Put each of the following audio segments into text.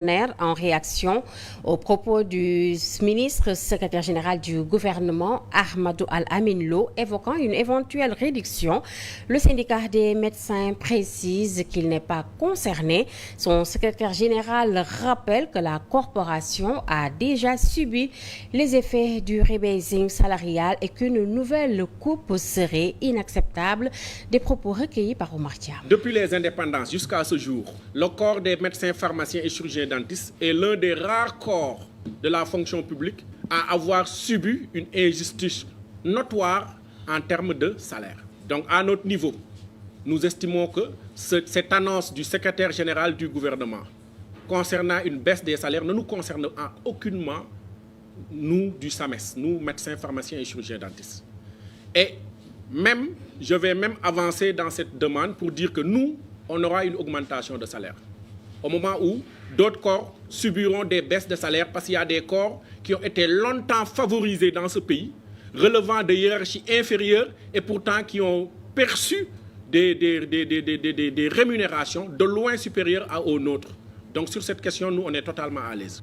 En réaction aux propos du ministre secrétaire général du gouvernement, Ahmadou Al-Amin Lo, évoquant une éventuelle réduction, le syndicat des médecins précise qu'il n'est pas concerné. Son secrétaire général rappelle que la corporation a déjà subi les effets du rebasing salarial et qu'une nouvelle coupe serait inacceptable. Des propos recueillis par Omar Thiam. Depuis les indépendances jusqu'à ce jour, le corps des médecins, pharmaciens et chirurgiens dentistes est l'un des rares corps de la fonction publique à avoir subi une injustice notoire en termes de salaire. Donc à notre niveau, nous estimons que cette annonce du secrétaire général du gouvernement concernant une baisse des salaires ne nous concerne aucunement, nous du SAMES, nous médecins, pharmaciens et chirurgiens dentistes. Et même, je vais même avancer dans cette demande pour dire que nous, on aura une augmentation de salaire. Au moment où d'autres corps subiront des baisses de salaire parce qu'il y a des corps qui ont été longtemps favorisés dans ce pays, relevant de hiérarchies inférieures et pourtant qui ont perçu des rémunérations de loin supérieures aux nôtres. Donc sur cette question, nous, on est totalement à l'aise.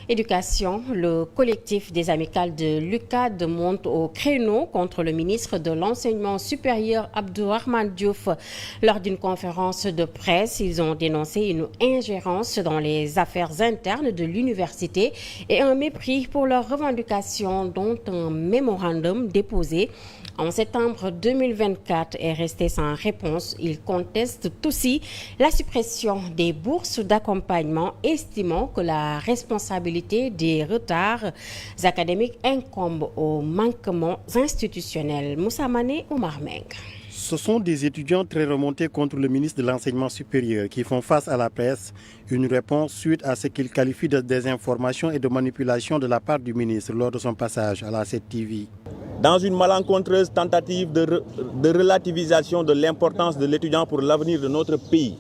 Éducation, le collectif des amicales de l'UCAD monte au créneau contre le ministre de l'Enseignement supérieur Abdourahmane Diouf. Lors d'une conférence de presse, ils ont dénoncé une ingérence dans les affaires internes de l'université et un mépris pour leurs revendications, dont un mémorandum déposé en septembre 2024 est resté sans réponse. Ils contestent aussi la suppression des bourses d'accompagnement, estimant que la responsabilité des retards académiques incombe aux manquements institutionnels. Moussa Mané, Omar Meng. Ce sont des étudiants très remontés contre le ministre de l'Enseignement supérieur qui font face à la presse une réponse suite à ce qu'ils qualifient de désinformation et de manipulation de la part du ministre lors de son passage à la 7TV. Dans une malencontreuse tentative de relativisation de l'importance de l'étudiant pour l'avenir de notre pays,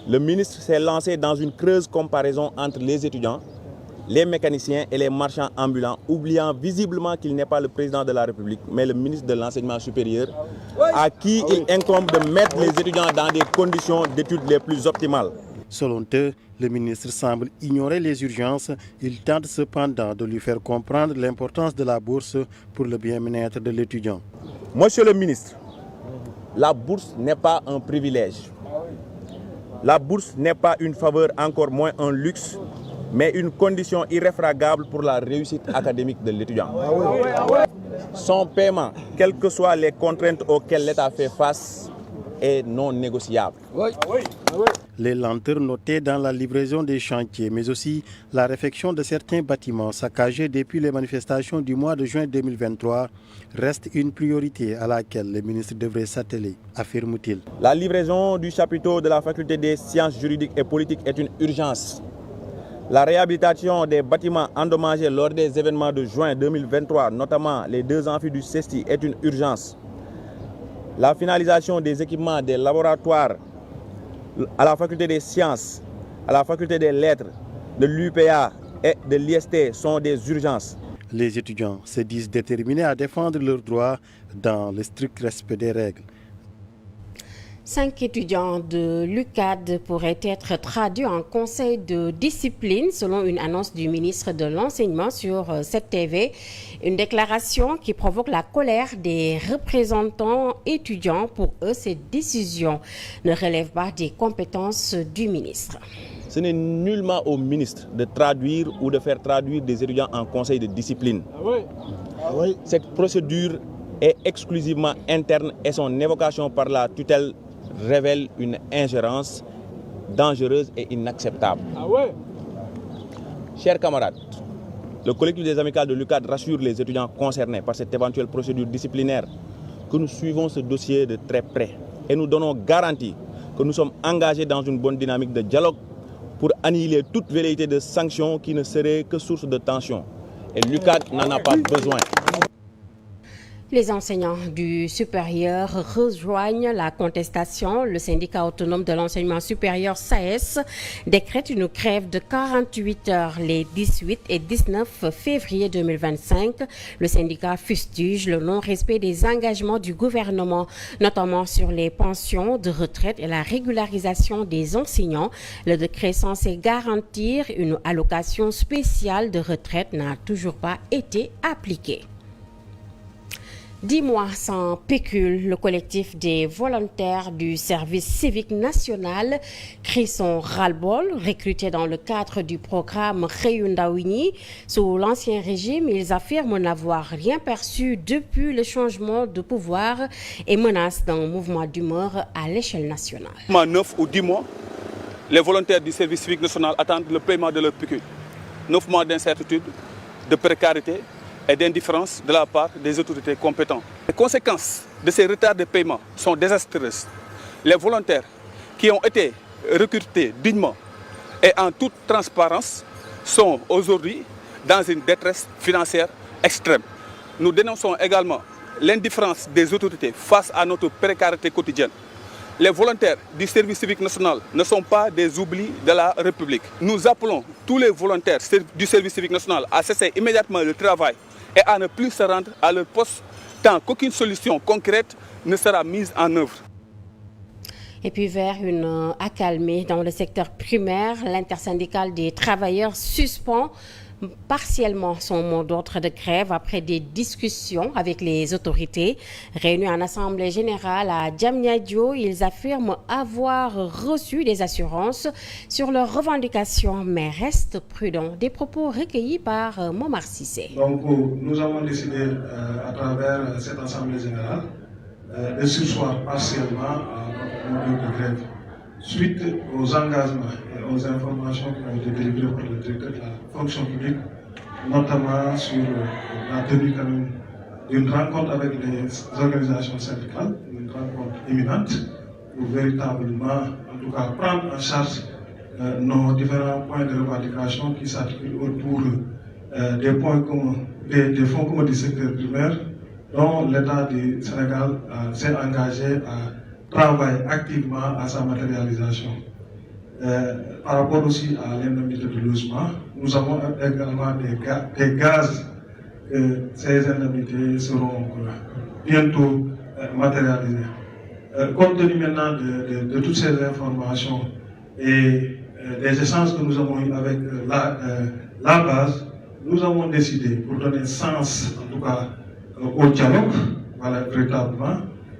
le ministre s'est lancé dans une creuse comparaison entre les étudiants, les mécaniciens et les marchands ambulants, oubliant visiblement qu'il n'est pas le président de la République, mais le ministre de l'Enseignement supérieur, à qui il incombe de mettre les étudiants dans des conditions d'études les plus optimales. Selon eux, le ministre semble ignorer les urgences. Il tente cependant de lui faire comprendre l'importance de la bourse pour le bien-être de l'étudiant. Monsieur le ministre, la bourse n'est pas un privilège. La bourse n'est pas une faveur, encore moins un luxe, mais une condition irréfragable pour la réussite académique de l'étudiant. Son paiement, quelles que soient les contraintes auxquelles l'État fait face, est non négociable. Les lenteurs notées dans la livraison des chantiers, mais aussi la réfection de certains bâtiments saccagés depuis les manifestations du mois de juin 2023 restent une priorité à laquelle le ministre devrait s'atteler, affirme-t-il. La livraison du chapiteau de la faculté des sciences juridiques et politiques est une urgence. La réhabilitation des bâtiments endommagés lors des événements de juin 2023, notamment les 2 amphis du CESTI, est une urgence. La finalisation des équipements des laboratoires à la faculté des sciences, à la faculté des lettres, de l'UPA et de l'IST sont des urgences. Les étudiants se disent déterminés à défendre leurs droits dans le strict respect des règles. 5 étudiants de l'UCAD pourraient être traduits en conseil de discipline selon une annonce du ministre de l'Enseignement sur cette TV. Une déclaration qui provoque la colère des représentants étudiants. Pour eux, cette décision ne relève pas des compétences du ministre. Ce n'est nullement au ministre de traduire ou de faire traduire des étudiants en conseil de discipline. Cette procédure est exclusivement interne et son évocation par la tutelle révèle une ingérence dangereuse et inacceptable. Chers camarades, le collectif des amicales de l'UCAD rassure les étudiants concernés par cette éventuelle procédure disciplinaire que nous suivons ce dossier de très près et nous donnons garantie que nous sommes engagés dans une bonne dynamique de dialogue pour annihiler toute velléité de sanctions qui ne serait que source de tension. Et l'UCAD n'en a pas besoin. Les enseignants du supérieur rejoignent la contestation. Le syndicat autonome de l'enseignement supérieur SAES décrète une grève de 48 heures les 18 et 19 février 2025. Le syndicat fustige le non-respect des engagements du gouvernement, notamment sur les pensions de retraite et la régularisation des enseignants. Le décret censé garantir une allocation spéciale de retraite n'a toujours pas été appliqué. 10 mois sans pécule, le collectif des volontaires du service civique national crie son ras-le-bol. Recrutés dans le cadre du programme Réundawini sous l'ancien régime, ils affirment n'avoir rien perçu depuis le changement de pouvoir et menacent d'un mouvement d'humeur à l'échelle nationale. 9 ou 10 mois, les volontaires du service civique national attendent le paiement de leur pécule. 9 mois d'incertitude, de précarité et d'indifférence de la part des autorités compétentes. Les conséquences de ces retards de paiement sont désastreuses. Les volontaires qui ont été recrutés dignement et en toute transparence sont aujourd'hui dans une détresse financière extrême. Nous dénonçons également l'indifférence des autorités face à notre précarité quotidienne. Les volontaires du service civique national ne sont pas des oublis de la République. Nous appelons tous les volontaires du service civique national à cesser immédiatement le travail et à ne plus se rendre à leur poste tant qu'aucune solution concrète ne sera mise en œuvre. Et puis vers une accalmie dans le secteur primaire, l'intersyndicale des travailleurs suspend partiellement son mot d'ordre de grève après des discussions avec les autorités. Réunis en assemblée générale à Diamniadio, ils affirment avoir reçu des assurances sur leurs revendications, mais restent prudents. Des propos recueillis par Momar Cissé. Donc nous avons décidé à travers cette assemblée générale de surseoir partiellement à notre mot de grève. Suite aux engagements et aux informations qui ont été délivrées par le directeur de la fonction publique, notamment sur la tenue d'une rencontre avec les organisations syndicales, une rencontre imminente, pour véritablement, en tout cas, prendre en charge nos différents points de revendication qui s'articulent autour des points communs, des fonds communs du secteur primaire, dont l'État du Sénégal s'est engagé à travaille activement à sa matérialisation. Par rapport aussi à l'indemnité de logement, nous avons également des gaz que ces indemnités seront bientôt matérialisées. Compte tenu maintenant de toutes ces informations et des échanges que nous avons eus avec la base, nous avons décidé, pour donner sens en tout cas au dialogue, voilà, véritablement,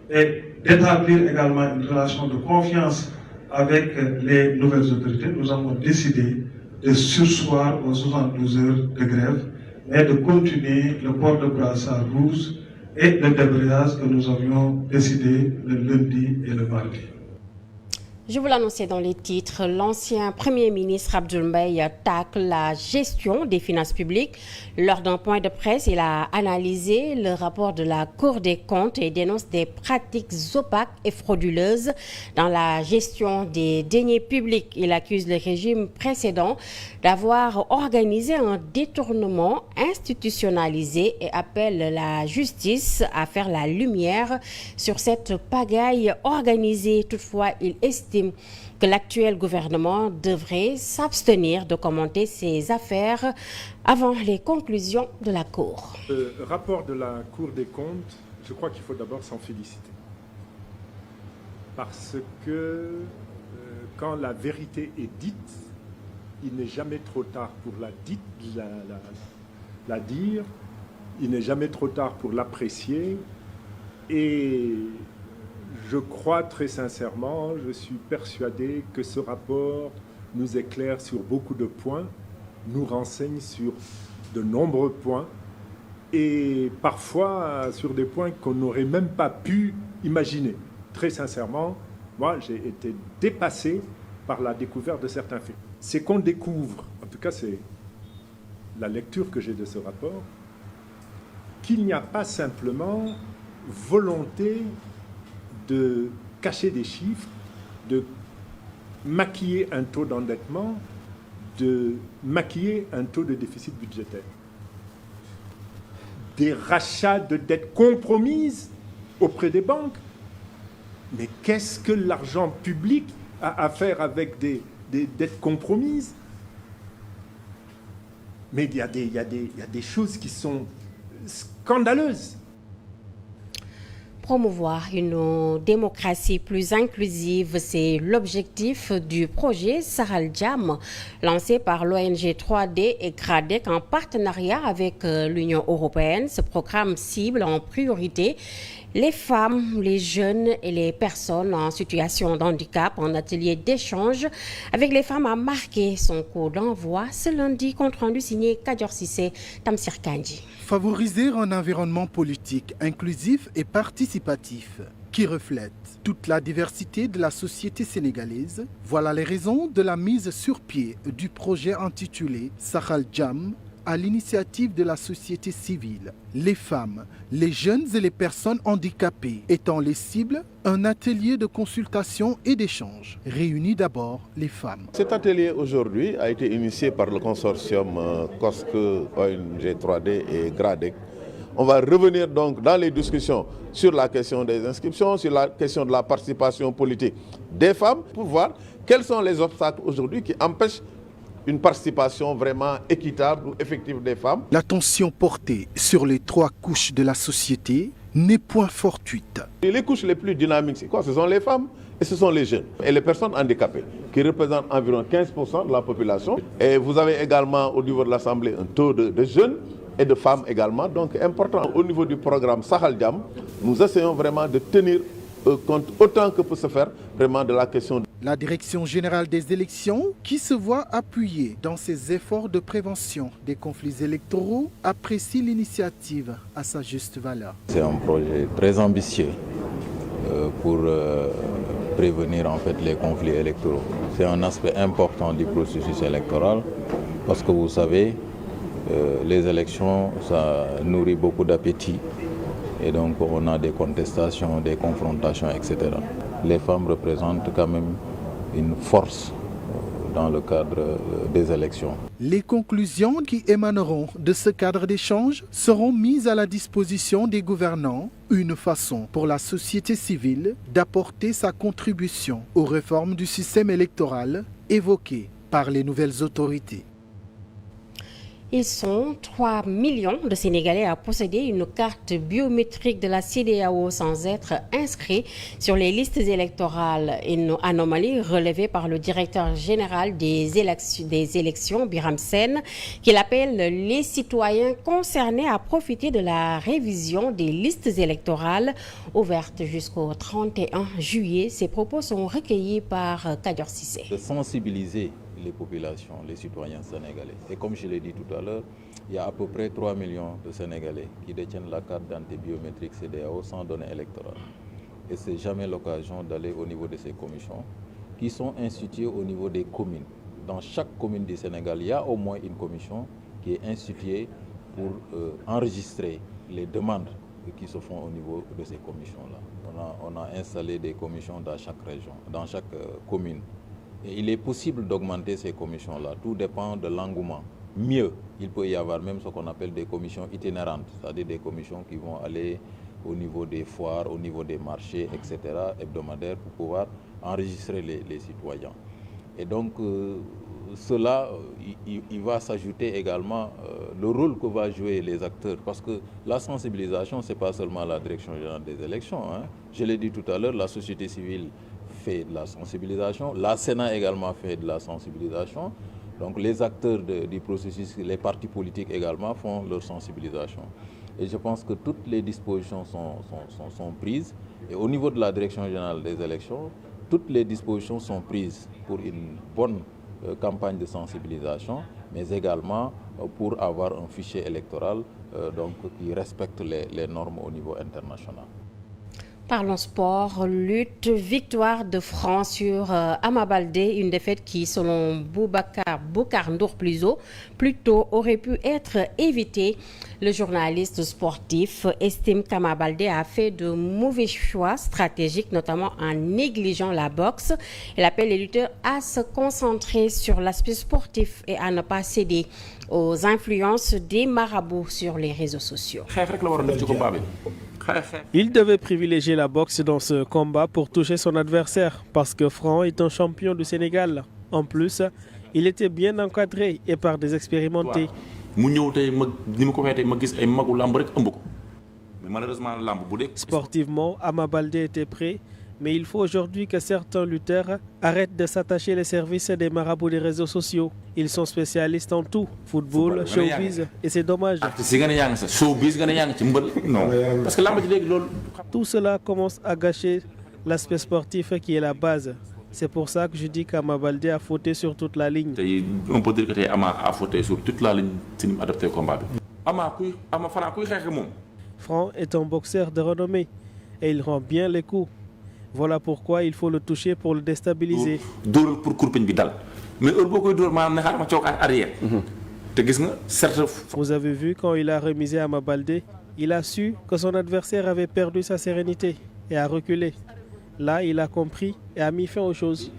et d'établir également une relation de confiance avec les nouvelles autorités, nous avons décidé de surseoir aux 72 heures de grève, mais de continuer le port de brassard rouge et le débrayage que nous avions décidé le lundi et le mardi. Je vous l'annonçais dans les titres, l'ancien Premier ministre Abdoul Mbaye tacle la gestion des finances publiques. Lors d'un point de presse, il a analysé le rapport de la Cour des comptes et dénonce des pratiques opaques et frauduleuses dans la gestion des deniers publics. Il accuse le régime précédent d'avoir organisé un détournement institutionnalisé et appelle la justice à faire la lumière sur cette pagaille organisée. Toutefois, il estime que l'actuel gouvernement devrait s'abstenir de commenter ces affaires avant les conclusions de la Cour. Le rapport de la Cour des comptes, je crois qu'il faut d'abord s'en féliciter. Parce que quand la vérité est dite, il n'est jamais trop tard pour la dire, il n'est jamais trop tard pour l'apprécier. Et je crois très sincèrement, je suis persuadé que ce rapport nous éclaire sur beaucoup de points, nous renseigne sur de nombreux points et parfois sur des points qu'on n'aurait même pas pu imaginer. Très sincèrement, moi j'ai été dépassé par la découverte de certains faits. C'est qu'on découvre, en tout cas c'est la lecture que j'ai de ce rapport, qu'il n'y a pas simplement volonté de cacher des chiffres, de maquiller un taux d'endettement, de maquiller un taux de déficit budgétaire. des rachats de dettes compromises auprès des banques. Mais qu'est-ce que l'argent public a à faire avec des dettes compromises? Mais il y a des choses qui sont scandaleuses. Promouvoir une démocratie plus inclusive, c'est l'objectif du projet Sahel Jam, lancé par l'ONG 3D et GRADEC en partenariat avec l'Union européenne. Ce programme cible en priorité les femmes, les jeunes et les personnes en situation de handicap. Un atelier d'échange avec les femmes a marqué son coup d'envoi ce lundi, compte rendu signé Kadior Sissé, Tamsir Kandji. Favoriser un environnement politique inclusif et participatif qui reflète toute la diversité de la société sénégalaise. Voilà les raisons de la mise sur pied du projet intitulé Sahel Jam, à l'initiative de la société civile. Les femmes, les jeunes et les personnes handicapées étant les cibles, un atelier de consultation et d'échange réunit d'abord les femmes. Cet atelier aujourd'hui a été initié par le consortium COSC, ONG 3D et GRADEC. On va revenir donc dans les discussions sur la question des inscriptions, sur la question de la participation politique des femmes, pour voir quels sont les obstacles aujourd'hui qui empêchent une participation vraiment équitable ou effective des femmes. L'attention portée sur les trois couches de la société n'est point fortuite. Les couches les plus dynamiques, c'est quoi? Ce sont les femmes et ce sont les jeunes et les personnes handicapées, qui représentent environ 15% de la population. Et vous avez également au niveau de l'Assemblée un taux de jeunes et de femmes également, donc important. Au niveau du programme Sahel Jam, nous essayons vraiment de tenir compte autant que peut se faire vraiment de la question. La Direction générale des élections, qui se voit appuyée dans ses efforts de prévention des conflits électoraux, apprécie l'initiative à sa juste valeur. C'est un projet très ambitieux pour prévenir en fait les conflits électoraux. C'est un aspect important du processus électoral parce que vous savez, les élections, ça nourrit beaucoup d'appétit. Et donc on a des contestations, des confrontations, etc. Les femmes représentent quand même une force dans le cadre des élections. Les conclusions qui émaneront de ce cadre d'échange seront mises à la disposition des gouvernants, une façon pour la société civile d'apporter sa contribution aux réformes du système électoral évoquées par les nouvelles autorités. Ils sont 3 millions de Sénégalais à posséder une carte biométrique de la CEDEAO sans être inscrits sur les listes électorales. Une anomalie relevée par le directeur général des élections, Biram Sen, qui appelle les citoyens concernés à profiter de la révision des listes électorales ouvertes jusqu'au 31 juillet. Ces propos sont recueillis par Kadior Sissé. De sensibiliser les populations, les citoyens sénégalais. Et comme je l'ai dit tout à l'heure, il y a à peu près 3 millions de Sénégalais qui détiennent la carte d'identité biométrique CEDEAO sans données électorales. Et ce n'est jamais l'occasion d'aller au niveau de ces commissions qui sont instituées au niveau des communes. Dans chaque commune du Sénégal, il y a au moins une commission qui est instituée pour enregistrer les demandes qui se font au niveau de ces commissions-là. On a installé des commissions dans chaque région, dans chaque commune. Et il est possible d'augmenter ces commissions-là, tout dépend de l'engouement. Mieux, il peut y avoir même ce qu'on appelle des commissions itinérantes, c'est-à-dire des commissions qui vont aller au niveau des foires, au niveau des marchés, etc., hebdomadaires, pour pouvoir enregistrer les citoyens. Et donc, cela, il va s'ajouter également le rôle que vont jouer les acteurs, parce que la sensibilisation, ce n'est pas seulement la Direction générale des élections. Je l'ai dit tout à l'heure, la société civile fait de la sensibilisation, la Sénat également fait de la sensibilisation, donc les acteurs du processus, les partis politiques également font leur sensibilisation. Et je pense que toutes les dispositions sont prises, et au niveau de la Direction générale des élections, toutes les dispositions sont prises pour une bonne campagne de sensibilisation, mais également pour avoir un fichier électoral donc, qui respecte les normes au niveau international. Parlons sport, lutte, victoire de France sur Ama Baldé, une défaite qui, selon Boubacar Ndour plutôt aurait pu être évitée. Le journaliste sportif estime qu'Ama Baldé a fait de mauvais choix stratégiques, notamment en négligeant la boxe. Il appelle les lutteurs à se concentrer sur l'aspect sportif et à ne pas céder aux influences des marabouts sur les réseaux sociaux. Il devait privilégier la boxe dans ce combat pour toucher son adversaire parce que Franc est un champion du Sénégal. En plus, il était bien encadré et par des expérimentés. Sportivement, Ama Baldé était prêt, mais il faut aujourd'hui que certains lutteurs arrêtent de s'attacher les services des marabouts des réseaux sociaux. Ils sont spécialistes en tout, football, showbiz, et c'est dommage. Tout cela commence à gâcher l'aspect sportif qui est la base. C'est pour ça que je dis qu'Ama Baldé a fauté sur toute la ligne. On peut dire que Ama a fauté sur toute la ligne si nous adoptons le combat. Franc est un boxeur de renommée et il rend bien les coups. Voilà pourquoi il faut le toucher pour le déstabiliser. Vous avez vu quand il a remisé Ama Baldé, il a su que son adversaire avait perdu sa sérénité et a reculé. Là, il a compris et a mis fin aux choses.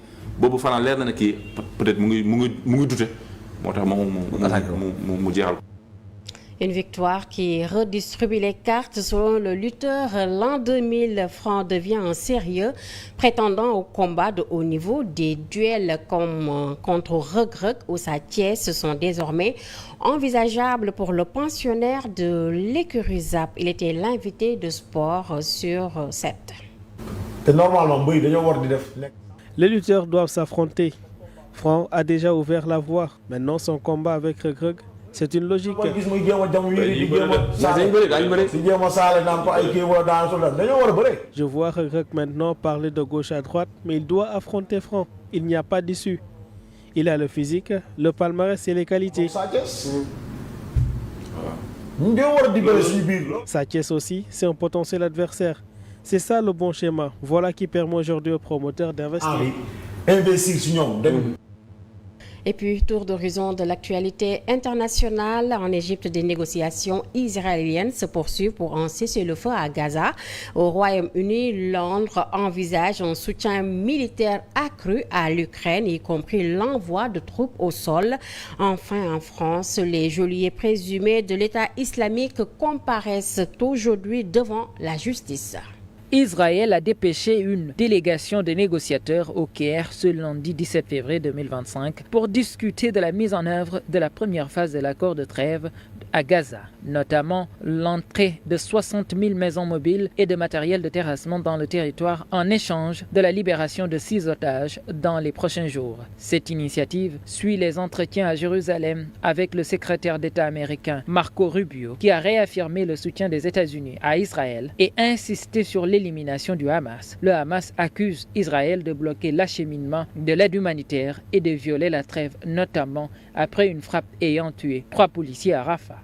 Une victoire qui redistribue les cartes selon le lutteur. L'an 2000, Franc devient un sérieux prétendant au combat de haut niveau. Des duels comme contre Reug ou Sa Thiès sont désormais envisageables pour le pensionnaire de l'écurie Zap. Il était l'invité de sport sur 7. Les lutteurs doivent s'affronter. Franc a déjà ouvert la voie. Maintenant, son combat avec Reug, c'est une logique. Je vois Reug maintenant parler de gauche à droite, mais il doit affronter Franc. Il n'y a pas d'issue. Il a le physique, le palmarès et les qualités. Sa Thiès aussi, c'est un potentiel adversaire. C'est ça le bon schéma. Voilà qui permet aujourd'hui aux promoteurs d'investir. Et puis, tour d'horizon de l'actualité internationale. En Égypte, des négociations israéliennes se poursuivent pour un cessez-le-feu à Gaza. Au Royaume-Uni, Londres envisage un soutien militaire accru à l'Ukraine, y compris l'envoi de troupes au sol. Enfin, en France, les geôliers présumés de l'État islamique comparaissent aujourd'hui devant la justice. Israël a dépêché une délégation de négociateurs au Caire ce lundi 17 février 2025 pour discuter de la mise en œuvre de la première phase de l'accord de trêve à Gaza, notamment l'entrée de 60 000 maisons mobiles et de matériel de terrassement dans le territoire en échange de la libération de 6 otages dans les prochains jours. Cette initiative suit les entretiens à Jérusalem avec le secrétaire d'État américain Marco Rubio, qui a réaffirmé le soutien des États-Unis à Israël et insisté sur l'élimination du Hamas. Le Hamas accuse Israël de bloquer l'acheminement de l'aide humanitaire et de violer la trêve, notamment après une frappe ayant tué 3 policiers à Rafah.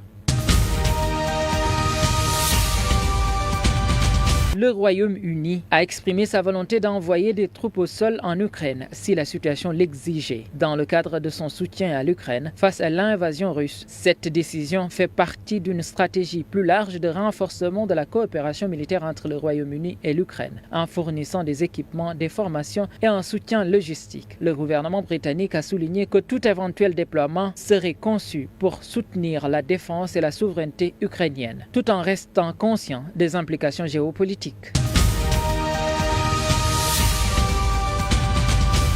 Le Royaume-Uni a exprimé sa volonté d'envoyer des troupes au sol en Ukraine si la situation l'exigeait, dans le cadre de son soutien à l'Ukraine face à l'invasion russe. Cette décision fait partie d'une stratégie plus large de renforcement de la coopération militaire entre le Royaume-Uni et l'Ukraine, en fournissant des équipements, des formations et un soutien logistique. Le gouvernement britannique a souligné que tout éventuel déploiement serait conçu pour soutenir la défense et la souveraineté ukrainienne, tout en restant conscient des implications géopolitiques.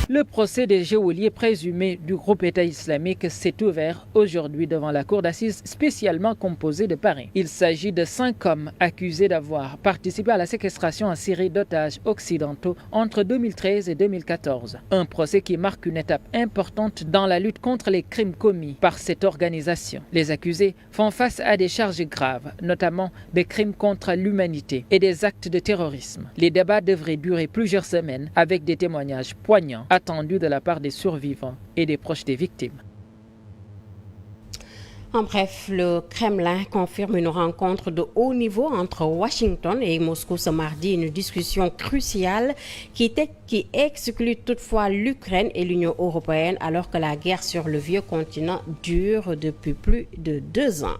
Le procès des geôliers présumés du groupe État islamique s'est ouvert aujourd'hui devant la cour d'assises spécialement composée de Paris. Il s'agit de 5 hommes accusés d'avoir participé à la séquestration en Syrie d'otages occidentaux entre 2013 et 2014. Un procès qui marque une étape importante dans la lutte contre les crimes commis par cette organisation. Les accusés font face à des charges graves, notamment des crimes contre l'humanité et des actes de terrorisme. Les débats devraient durer plusieurs semaines avec des témoignages poignants attendus de la part des survivants et des proches des victimes. En bref, le Kremlin confirme une rencontre de haut niveau entre Washington et Moscou ce mardi, une discussion cruciale qui exclut toutefois l'Ukraine et l'Union européenne alors que la guerre sur le vieux continent dure depuis plus de 2 ans.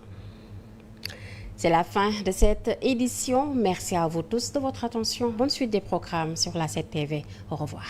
C'est la fin de cette édition. Merci à vous tous de votre attention. Bonne suite des programmes sur la 7 TV. Au revoir.